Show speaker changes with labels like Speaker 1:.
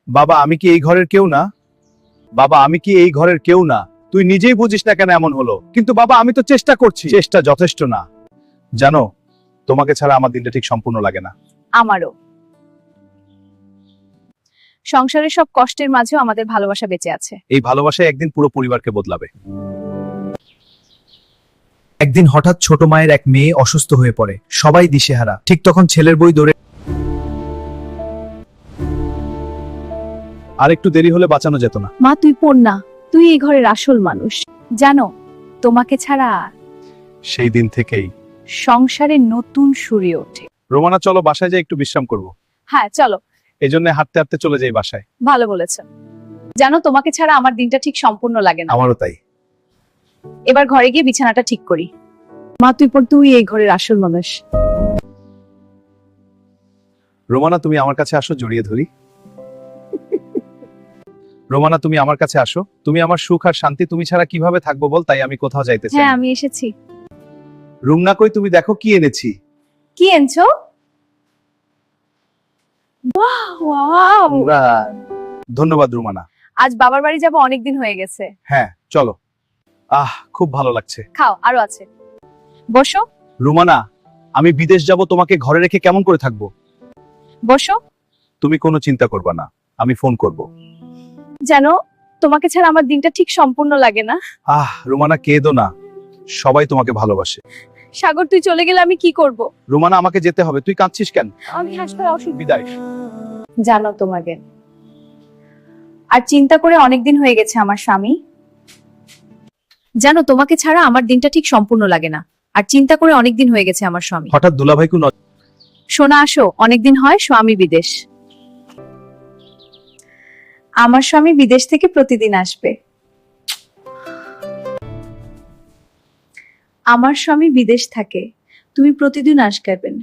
Speaker 1: বাবা আমি কি এই ঘরের কেউ না? বাবা আমি কি এই ঘরের কেউ না? তুই নিজেই বুঝিস না কেন এমন হলো। কিন্তু বাবা আমি তো চেষ্টা করছি। চেষ্টা যথেষ্ট না। জানো, তোমাকে ছাড়া আমার দিনটা ঠিক সম্পূর্ণ লাগে না।
Speaker 2: আমারও। সংসারের সব কষ্টের মাঝেও আমাদের ভালোবাসা বেঁচে আছে।
Speaker 1: এই ভালোবাসায় একদিন পুরো পরিবারকে বদলাবে। একদিন হঠাৎ ছোট মায়ের এক মেয়ে অসুস্থ হয়ে পড়ে, সবাই দিশেহারা। ঠিক তখন ছেলের বই দৌড়ে। আর একটু দেরি হলে বাঁচানো যেত না।
Speaker 2: মা তুই পড় না, তুই এই ঘরের আসল মানুষ। জানো, তোমাকে ছাড়া
Speaker 1: সেই দিন থেকেই
Speaker 2: সংসারে নতুন সূর্য ওঠে।
Speaker 1: রোমানা চলো বাসায় যাই একটু বিশ্রাম করব।
Speaker 2: হ্যাঁ চলো।
Speaker 1: এই জন্য হাঁটতে হাঁটতে চলে যাই বাসায়।
Speaker 2: ভালো বলেছো। জানো, তোমাকে ছাড়া আমার দিনটা ঠিক সম্পূর্ণ লাগে না।
Speaker 1: আমারও তাই।
Speaker 2: এবার ঘরে গিয়ে বিছানাটা ঠিক করি। মা তুই পড়, তুই এই ঘরের আসল মানুষ।
Speaker 1: রোমানা তুমি আমার কাছে আসো, জড়িয়ে ধরি। রোমানা তুমি আমার কাছে আসো, তুমি আমার সুখ আর শান্তি। তুমি ছাড়া কিভাবে থাকবো বল, তাই আমি কোথাও যাইতে চাই
Speaker 2: হ্যাঁ
Speaker 1: না।
Speaker 2: আমি এসেছি।
Speaker 1: রুমনা কই, তুমি দেখো কি এনেছি।
Speaker 2: কি এনেছো? ওয়াও!
Speaker 1: ধন্যবাদ রুমানা।
Speaker 2: আজ বাবার বাড়ি যাব, অনেকদিন হয়ে গেছে।
Speaker 1: হ্যাঁ চলো। খুব ভালো লাগছে।
Speaker 2: খাও, আরো আছে। বসো
Speaker 1: রুমানা, আমি বিদেশ যাব, তোমাকে ঘরে রেখে কেমন করে থাকবো?
Speaker 2: বসো।
Speaker 1: তুমি কোনো চিন্তা করবা না, আমি ফোন করব।
Speaker 2: জানো, তোমাকে ছাড়া আমার দিনটা ঠিক সম্পূর্ণ লাগে না।
Speaker 1: রুমানা কেঁদো না, সবাই তোমাকে ভালোবাসে।
Speaker 2: সাগর তুই চলে গেলে আমি কি করব?
Speaker 1: রুমানা আমাকে যেতে হবে, তুই কাঁদছিস কেন?
Speaker 2: আমি হাসপাতালে অসুখ।
Speaker 1: বিদায়।
Speaker 2: জানো তোমাকে আর চিন্তা করে অনেকদিন হয়ে গেছে আমার স্বামী। জানো, তোমাকে ছাড়া আমার দিনটা ঠিক সম্পূর্ণ লাগে না। আর চিন্তা করে অনেকদিন হয়ে গেছে আমার স্বামী।
Speaker 1: হঠাৎ দুলাভাইকু
Speaker 2: শোনা আসো, অনেকদিন হয় স্বামী বিদেশ। আমার স্বামী বিদেশ থেকে প্রতিদিন আসবে। আমার স্বামী বিদেশ থাকে, তুমি প্রতিদিন আসবেন।